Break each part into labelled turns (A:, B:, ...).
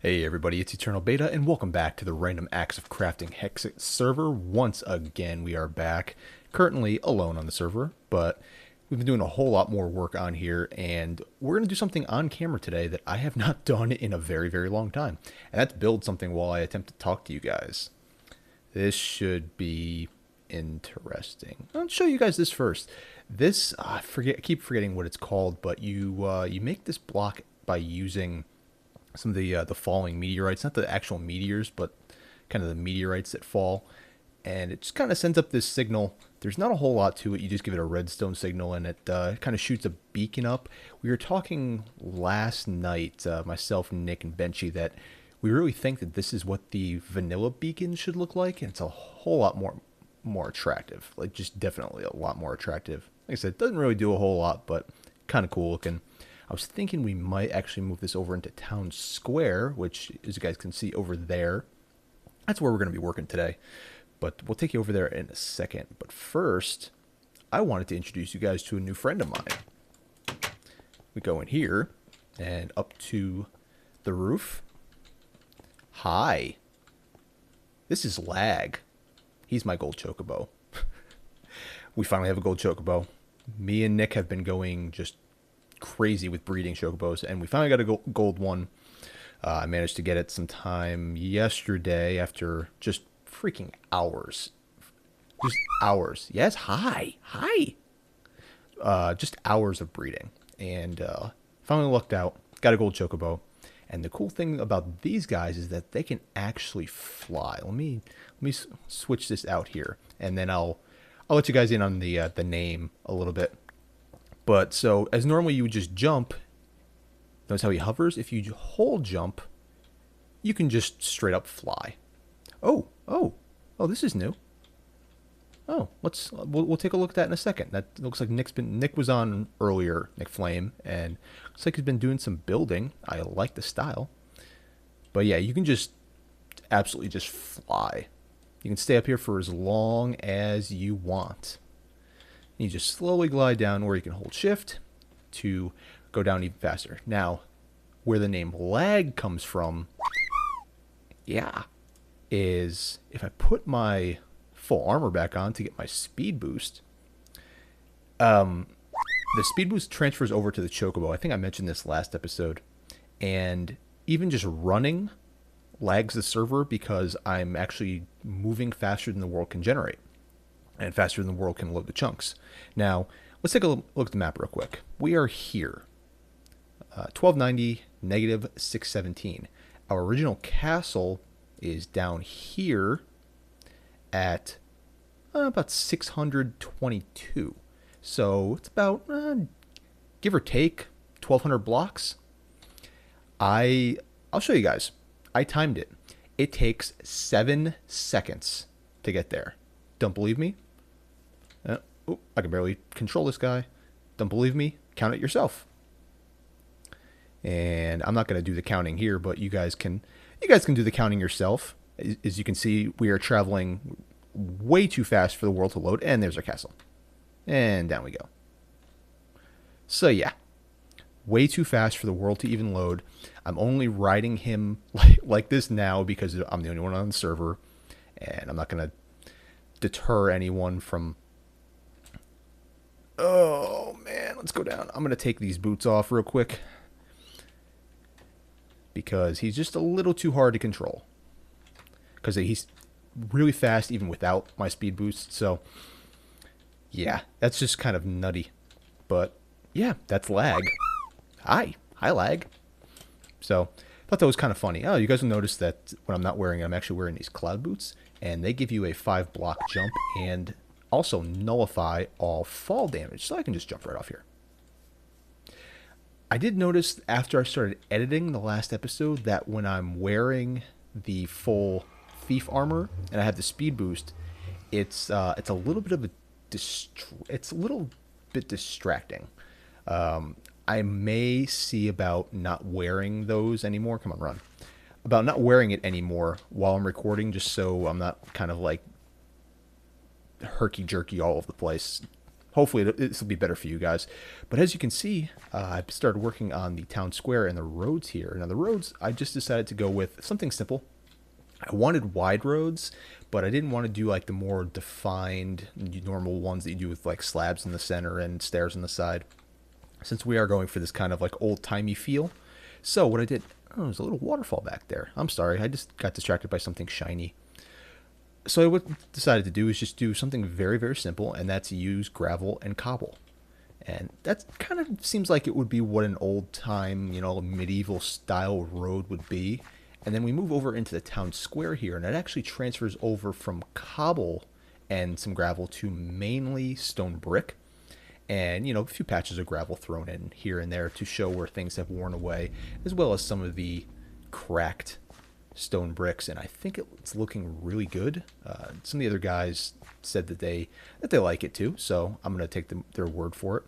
A: Hey everybody, it's Eternal Beta, and welcome back to the Random Acts of Crafting Hexxit server. Once again, we are back, currently alone on the server, but we've been doing a whole lot more work on here, and we're going to do something on camera today that I have not done in a very, very long time, and that's build something while I attempt to talk to you guys. This should be interesting. I'll show you guys this first. This, I keep forgetting what it's called, but you make this block by using some of the falling meteorites, not the actual meteors, but kind of the meteorites that fall, and it just kind of sends up this signal. There's not a whole lot to it. You just give it a redstone signal, and it kind of shoots a beacon up. We were talking last night, myself, Nick, and Benchy, that we really think that this is what the vanilla beacon should look like, and it's a whole lot more attractive. Like, just definitely a lot more attractive. Like I said, it doesn't really do a whole lot, but kind of cool looking. I was thinking we might actually move this over into Town Square, which, as you guys can see over there, that's where we're going to be working today. But we'll take you over there in a second. But first, I wanted to introduce you guys to a new friend of mine. We go in here and up to the roof. Hi. This is Lag. He's my gold chocobo. We finally have a gold chocobo. Me and Nick have been going just crazy with breeding chocobos, and we finally got a gold one. I managed to get it sometime yesterday after just freaking hours. Just hours. Yes, hi. Just hours of breeding. And finally lucked out. Got a gold chocobo. And the cool thing about these guys is that they can actually fly. Let me switch this out here, and then I'll let you guys in on the name a little bit. But so, as normally you would just jump, notice how he hovers? If you hold jump, you can just straight up fly. Oh, this is new. Oh, we'll take a look at that in a second. That looks like Nick was on earlier, Nick Flame, and looks like he's been doing some building. I like the style. But yeah, you can just absolutely just fly. You can stay up here for as long as you want. You just slowly glide down, or you can hold shift to go down even faster. Now, where the name Lag comes from, yeah, is if I put my full armor back on to get my speed boost, the speed boost transfers over to the chocobo. I think I mentioned this last episode. And even just running lags the server because I'm actually moving faster than the world can generate. And faster than the world can load the chunks. Now, let's take a look at the map real quick. We are here. 1290, negative 617. Our original castle is down here at about 622. So it's about, give or take, 1,200 blocks. I'll show you guys. I timed it. It takes 7 seconds to get there. Don't believe me? I can barely control this guy. Don't believe me? Count it yourself. And I'm not going to do the counting here, but you guys can do the counting yourself. As you can see, we are traveling way too fast for the world to load, and there's our castle. And down we go. So yeah, way too fast for the world to even load. I'm only riding him like this now because I'm the only one on the server, and I'm not going to deter anyone from... Oh, man, let's go down. I'm going to take these boots off real quick because he's just a little too hard to control because he's really fast even without my speed boost. So, yeah, that's just kind of nutty. But, yeah, that's Lag. Hi, Lag. So, I thought that was kind of funny. Oh, you guys will notice that when I'm not wearing it, I'm actually wearing these cloud boots, and they give you a 5-block jump and also nullify all fall damage, so I can just jump right off here. I did notice after I started editing the last episode that when I'm wearing the full thief armor and I have the speed boost, it's a little bit of it's a little bit distracting. I may see about not wearing those anymore. Come on, run. About not wearing it anymore while I'm recording, just so I'm not kind of like herky-jerky all over the place. hopefully this will be better for you guys. But as you can see, I've started working on the town square and the roads here. Now the roads, I just decided to go with something simple. I wanted wide roads, but I didn't want to do like the more defined normal ones that you do with like slabs in the center and stairs on the side, since we are going for this kind of like old-timey feel. So what I did, oh, there's a little waterfall back there. I'm sorry, I just got distracted by something shiny. So what I decided to do is just do something very, very simple, and that's use gravel and cobble. And that kind of seems like it would be what an old-time, medieval style road would be. And then we move over into the town square here, and it actually transfers over from cobble and some gravel to mainly stone brick. And, a few patches of gravel thrown in here and there to show where things have worn away, as well as some of the cracked stone bricks. And I think it's looking really good. Some of the other guys said that they like it too, so I'm going to take their word for it.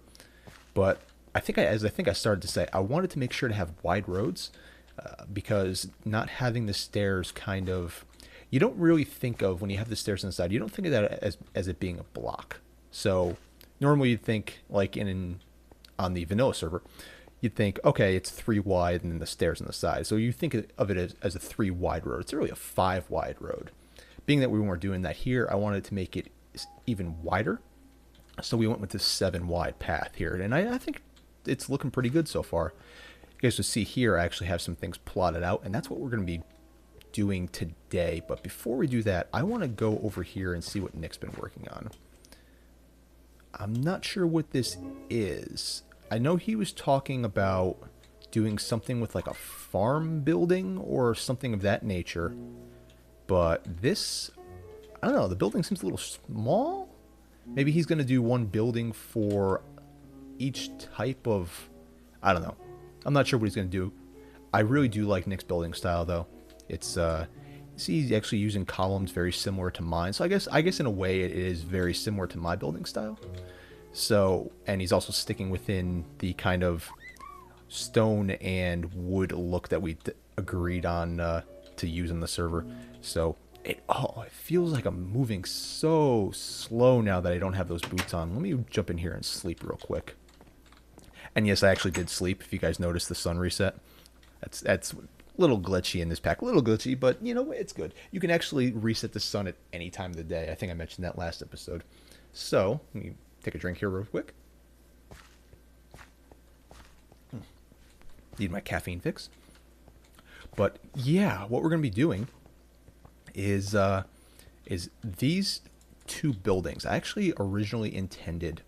A: But as I started to say, I wanted to make sure to have wide roads, because not having the stairs you don't really think of, when you have the stairs on the side, you don't think of that as it being a block. So normally you'd think, like on the vanilla server, you'd think, okay, it's 3 wide and then the stairs on the side. So you think of it as a 3 wide road. It's really a 5 wide road. Being that we weren't doing that here, I wanted to make it even wider. So we went with this 7 wide path here. And I think it's looking pretty good so far. You guys will see here, I actually have some things plotted out, and that's what we're going to be doing today. But before we do that, I want to go over here and see what Nick's been working on. I'm not sure what this is. I know he was talking about doing something with like a farm building or something of that nature. But this, I don't know, the building seems a little small. Maybe he's going to do one building for each type of, I don't know. I'm not sure what he's going to do. I really do like Nick's building style, though. It's, see, he's actually using columns very similar to mine. So I guess in a way it is very similar to my building style. So, and he's also sticking within the kind of stone and wood look that we agreed on to use in the server. So it feels like I'm moving so slow now that I don't have those boots on. Let me jump in here and sleep real quick. And yes, I actually did sleep. If you guys noticed the sun reset, that's a little glitchy in this pack. A little glitchy, but it's good. You can actually reset the sun at any time of the day. I think I mentioned that last episode. So let me take a drink here real quick. Need my caffeine fix. But yeah, what we're going to be doing is these 2 buildings. I actually originally intended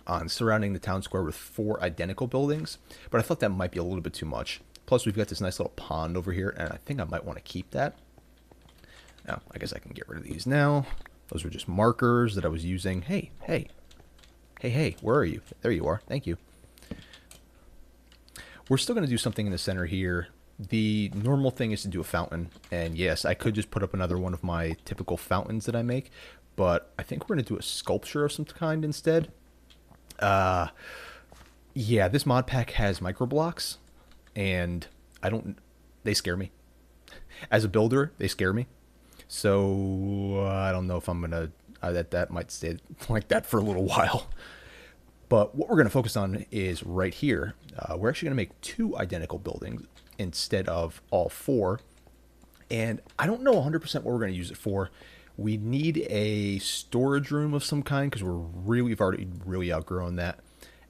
A: on surrounding the town square with 4 identical buildings, but I thought that might be a little bit too much. Plus, we've got this nice little pond over here, and I think I might want to keep that. Now, I guess I can get rid of these now. Those were just markers that I was using. Hey, where are you? There you are. Thank you. We're still going to do something in the center here. The normal thing is to do a fountain, and yes, I could just put up another one of my typical fountains that I make, but I think we're going to do a sculpture of some kind instead. Yeah, this mod pack has microblocks, and they scare me. As a builder, they scare me. So, I don't know if I'm gonna, that might stay like that for a little while. But what we're gonna focus on is right here. We're actually gonna make 2 identical buildings instead of all 4. And I don't know 100% what we're gonna use it for. We need a storage room of some kind because we've already really outgrown that.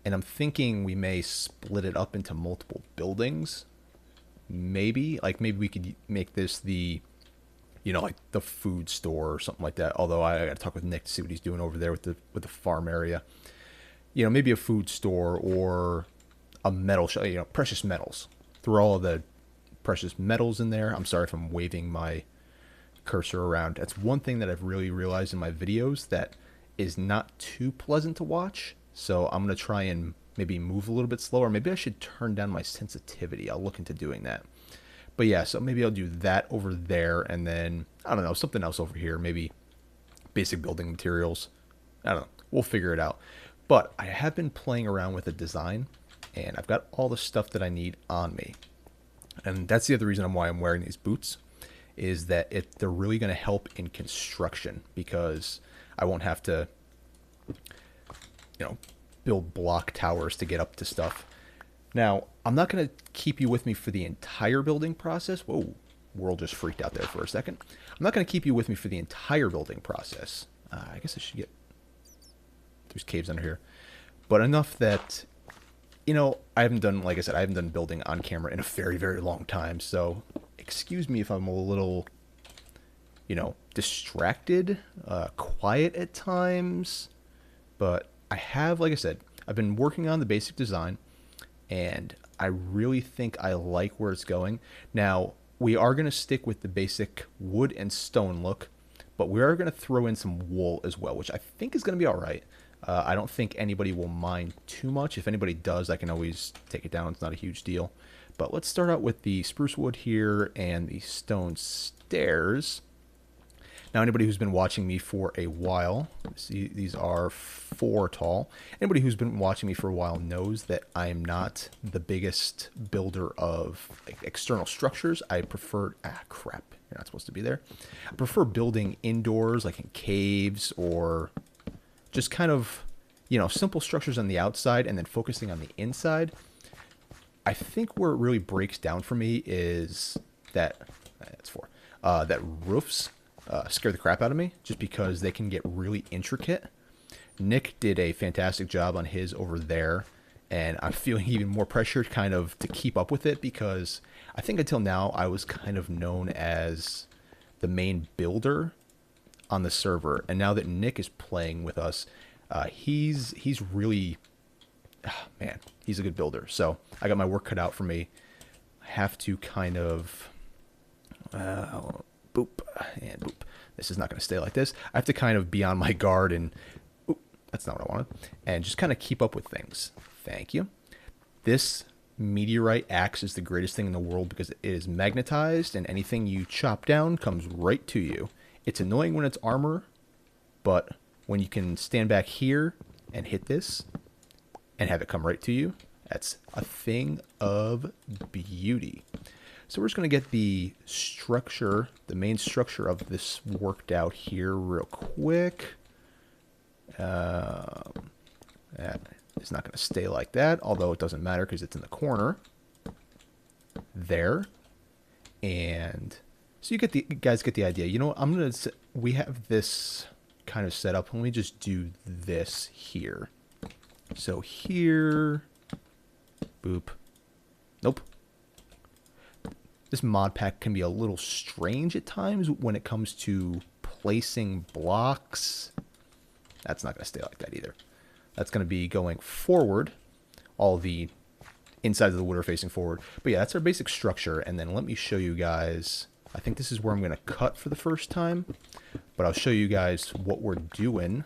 A: And I'm thinking we may split it up into multiple buildings. Maybe we could make this the, like the food store or something like that. Although I got to talk with Nick to see what he's doing over there with the farm area. Maybe a food store or a metal shop, precious metals. Throw all of the precious metals in there. I'm sorry if I'm waving my cursor around. That's one thing that I've really realized in my videos that is not too pleasant to watch. So I'm going to try and maybe move a little bit slower. Maybe I should turn down my sensitivity. I'll look into doing that. But yeah, so maybe I'll do that over there, and then, I don't know, something else over here. Maybe basic building materials. I don't know. We'll figure it out. But I have been playing around with the design, and I've got all the stuff that I need on me. And that's the other reason why I'm wearing these boots, is that they're really going to help in construction, because I won't have to you know, build block towers to get up to stuff. Now, I'm not going to keep you with me for the entire building process. Whoa, world just freaked out there for a second. I'm not going to keep you with me for the entire building process. I guess I should get... There's caves under here. But enough that, you know, I haven't done, like I said, I haven't done building on camera in a very, very long time. So, excuse me if I'm a little, you know, distracted, quiet at times. But I have, like I said, I've been working on the basic design. And I really think I like where it's going. Now, we are going to stick with the basic wood and stone look, but we are going to throw in some wool as well, which I think is going to be all right. I don't think anybody will mind too much. If anybody does, I can always take it down. It's not a huge deal. But let's start out with the spruce wood here and the stone stairs. Now, anybody who's been watching me for a while, see, these are 4 tall. Anybody who's been watching me for a while knows that I'm not the biggest builder of external structures. I prefer, crap, you're not supposed to be there. I prefer building indoors, like in caves, or just kind of, you know, simple structures on the outside and then focusing on the inside. I think where it really breaks down for me is that, that's 4, that roofs scare the crap out of me just because they can get really intricate. Nick did a fantastic job on his over there, and I'm feeling even more pressure kind of to keep up with it because I think until now I was kind of known as the main builder on the server, and now that Nick is playing with us, he's really, man, he's a good builder. So I got my work cut out for me. I have to kind of boop and boop. This is not going to stay like this. I have to kind of be on my guard and, oop, that's not what I wanted, and just kind of keep up with things. Thank you. This meteorite axe is the greatest thing in the world because it is magnetized, and anything you chop down comes right to you. It's annoying when it's armor, but when you can stand back here and hit this and have it come right to you, that's a thing of beauty. So we're just going to get the structure, the main structure of this worked out here real quick. That is not going to stay like that, although it doesn't matter because it's in the corner. There. And so you guys get the idea. You know what? We have this kind of set up. Let me just do this here. So here, boop. Nope. This mod pack can be a little strange at times when it comes to placing blocks. That's not going to stay like that either. That's going to be going forward. All the insides of the wood are facing forward. But yeah, that's our basic structure. And then let me show you guys. I think this is where I'm going to cut for the first time. But I'll show you guys what we're doing.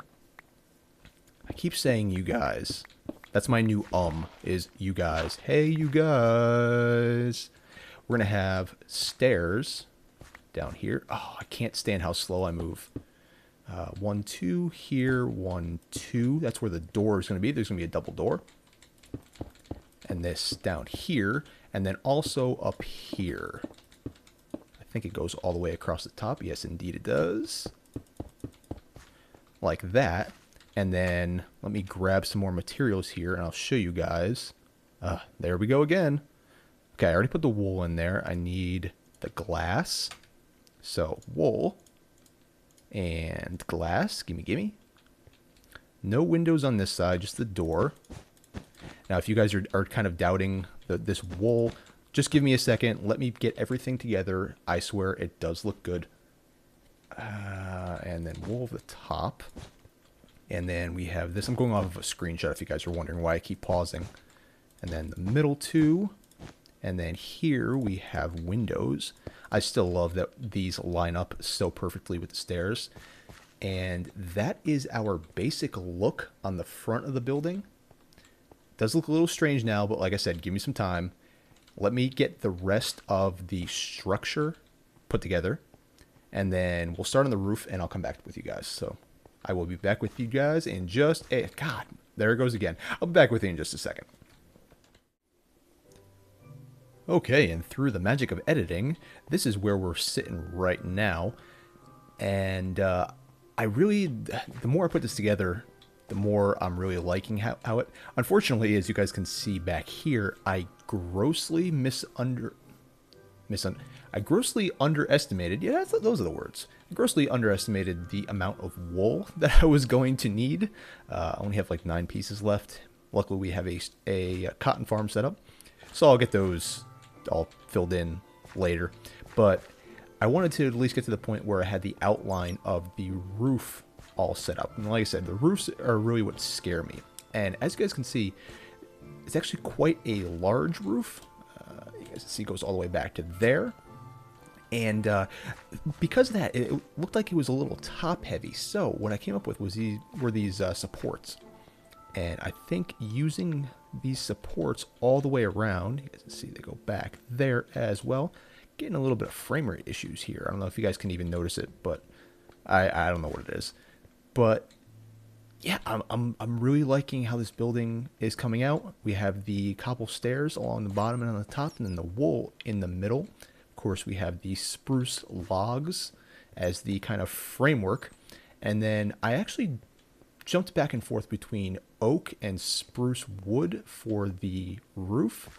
A: I keep saying you guys. That's my new is you guys. Hey, you guys. We're going to have stairs down here. Oh, I can't stand how slow I move. 1, 2 here, 1, 2. That's where the door is going to be. There's going to be a double door. And this down here. And then also up here. I think it goes all the way across the top. Yes, indeed it does. Like that. And then let me grab some more materials here and I'll show you guys. There we go again. Okay, I already put the wool in there. I need the glass. So, wool and glass. Gimme. No windows on this side, just the door. Now, if you guys are kind of doubting this wool, just give me a second. Let me get everything together. I swear it does look good. And then wool at the top. And then we have this. I'm going off of a screenshot if you guys are wondering why I keep pausing. And then the middle two. And then here we have windows. I still love that these line up so perfectly with the stairs. And that is our basic look on the front of the building. It does look a little strange now, but like I said, give me some time. Let me get the rest of the structure put together. And then we'll start on the roof and I'll come back with you guys. So I will be back with you guys in just a... God, there it goes again. I'll be back with you in just a second. Okay, and through the magic of editing, this is where we're sitting right now. And I really, the more I put this together, the more I'm really liking how it. Unfortunately, as you guys can see back here, I grossly I grossly underestimated. Yeah, those are the words. I grossly underestimated the amount of wool that I was going to need. I only have like 9 pieces left. Luckily, we have a cotton farm set up, so I'll get those all filled in later. But I wanted to at least get to the point where I had the outline of the roof all set up. And like I said, the roofs are really what scare me. And as you guys can see, it's actually quite a large roof. You guys can see it goes all the way back to there. And because of that, it looked like it was a little top heavy. So what I came up with was these supports. And I think using these supports all the way around, you guys can see they go back there as well. Getting a little bit of frame rate issues here. I don't know if you guys can even notice it, but I don't know what it is. But yeah, I'm really liking how this building is coming out. We have the cobble stairs along the bottom and on the top, and then the wool in the middle. Of course, we have the spruce logs as the kind of framework. And then I actually jumped back and forth between oak and spruce wood for the roof.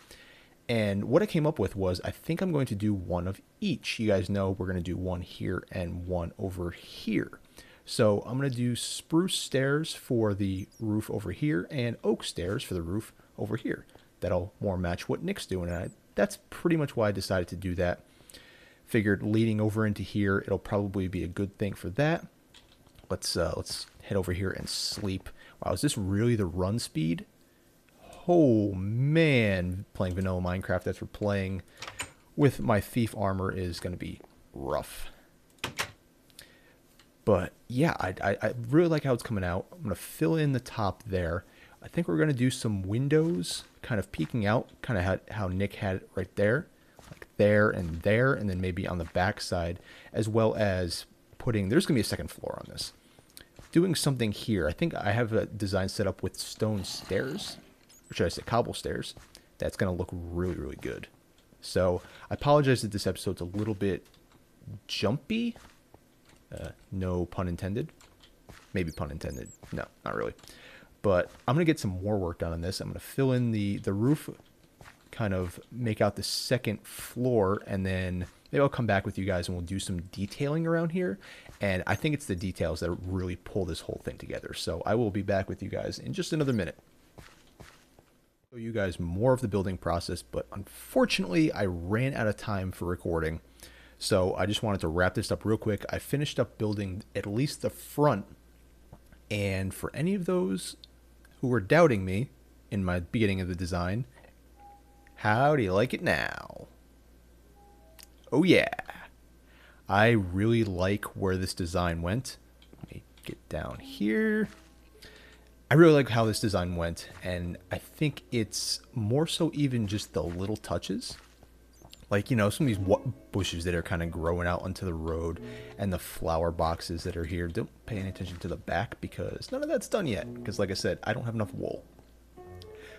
A: And what I came up with was, I think I'm going to do one of each. You guys know we're going to do one here and one over here. So I'm going to do spruce stairs for the roof over here and oak stairs for the roof over here. That'll more match what Nick's doing. And that's pretty much why I decided to do that. Figured leading over into here, it'll probably be a good thing for that. Let's head over here and sleep. Wow, is this really the run speed? Oh man, playing vanilla Minecraft after playing with my thief armor is going to be rough. But yeah, I really like how it's coming out. I'm going to fill in the top there. I think we're going to do some windows kind of peeking out, kind of how Nick had it right there. Like there, and then maybe on the back side, as well as putting, there's going to be a second floor on this. Doing something here. I think I have a design set up with stone stairs, or should I say cobble stairs. That's going to look really, really good. So I apologize that this episode's a little bit jumpy. No pun intended. Maybe pun intended. No, not really. But I'm going to get some more work done on this. I'm going to fill in the roof, kind of make out the second floor, and then maybe I'll come back with you guys and we'll do some detailing around here. And I think it's the details that really pull this whole thing together. So I will be back with you guys in just another minute. Show you guys more of the building process, but unfortunately I ran out of time for recording. So I just wanted to wrap this up real quick. I finished up building at least the front. And for any of those who were doubting me in my beginning of the design, how do you like it now? Oh yeah. I really like where this design went. Let me get down here. I really like how this design went, and I think it's more so even just the little touches. Like, you know, some of these bushes that are kind of growing out onto the road, and the flower boxes that are here. Don't pay any attention to the back because none of that's done yet. Because like I said, I don't have enough wool.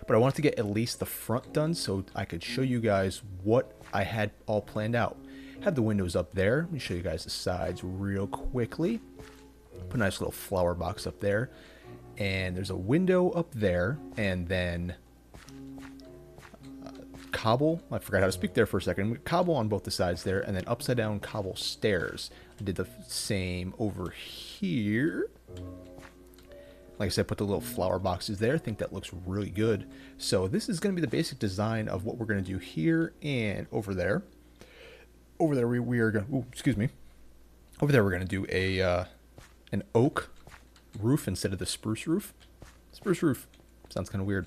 A: But I wanted to get at least the front done so I could show you guys what I had all planned out. Have the windows up there. Let me show you guys the sides real quickly. Put a nice little flower box up there. And there's a window up there, and then cobble. I forgot how to speak there for a second. Cobble on both the sides there, and then upside down cobble stairs. I did the same over here. Like I said, put the little flower boxes there. I think that looks really good. So this is going to be the basic design of what we're going to do here and over there. Over there we are going to, ooh, excuse me. Over there we're going to do an oak roof instead of the spruce roof. Spruce roof sounds kind of weird.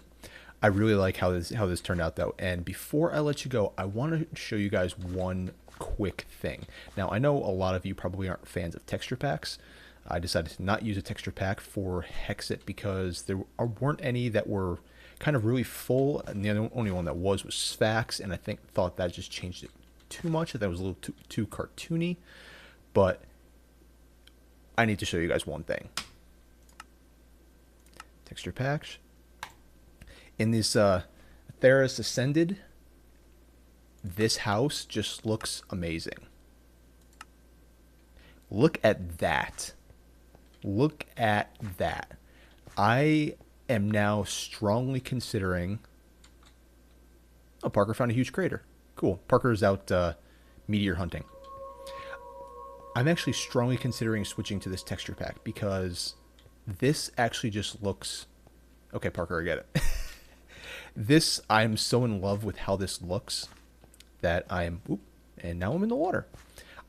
A: I really like how this turned out though. And before I let you go, I want to show you guys one quick thing. Now I know a lot of you probably aren't fans of texture packs. I decided to not use a texture pack for Hexxit because there weren't any that were kind of really full, and the only one that was Sphax, and I thought that just changed it too much. That was a little too cartoony. But I need to show you guys one thing. Texture packs. In this Theros Ascended, this house just looks amazing. Look at that. Look at that. I am now strongly considering... Oh, Parker found a huge crater. Cool. Parker's out meteor hunting. I'm actually strongly considering switching to this texture pack because this actually just looks... Okay, Parker, I get it. This, I'm so in love with how this looks that I'm... Oop, and now I'm in the water.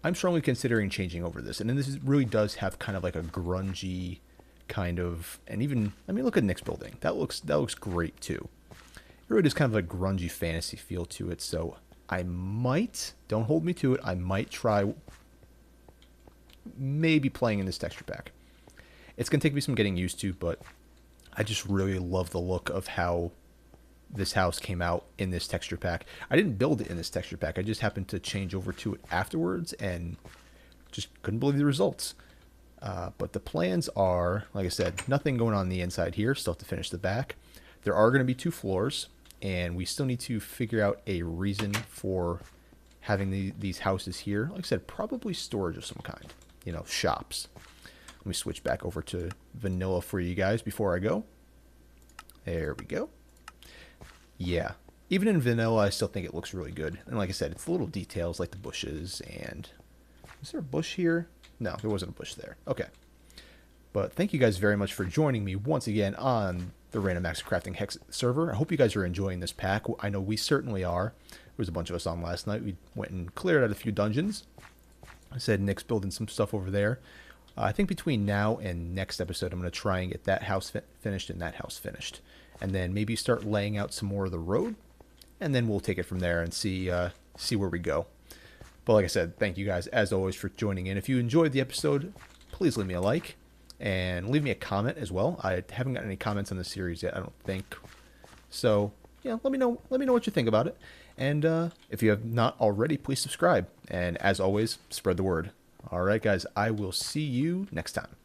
A: I'm strongly considering changing over this. And then this really does have kind of like a grungy kind of... And even... I mean, look at Nick's building. That looks great, too. It really does kind of a grungy fantasy feel to it. So I might... Don't hold me to it. I might try... Maybe playing in this texture pack. It's going to take me some getting used to, but I just really love the look of how this house came out in this texture pack. I didn't build it in this texture pack. I just happened to change over to it afterwards and just couldn't believe the results. But the plans are, like I said, nothing going on the inside here. Still have to finish the back. There are going to be 2 floors, and we still need to figure out a reason for having these houses here. Like I said, probably storage of some kind. You know, shops. Let me switch back over to vanilla for you guys before I go. There we go. Yeah, even in vanilla, I still think it looks really good. And like I said, it's the little details like the bushes and... Is there a bush here? No, there wasn't a bush there. Okay. But thank you guys very much for joining me once again on the Random Acts of Crafting Hexxit server. I hope you guys are enjoying this pack. I know we certainly are. There was a bunch of us on last night. We went and cleared out a few dungeons. I said Nick's building some stuff over there. I think between now and next episode, I'm going to try and get that house finished and that house finished. And then maybe start laying out some more of the road. And then we'll take it from there and see where we go. But like I said, thank you guys, as always, for joining in. If you enjoyed the episode, please leave me a like. And leave me a comment as well. I haven't gotten any comments on the series yet, I don't think. So, yeah, let me know what you think about it. And if you have not already, please subscribe. And as always, spread the word. All right, guys, I will see you next time.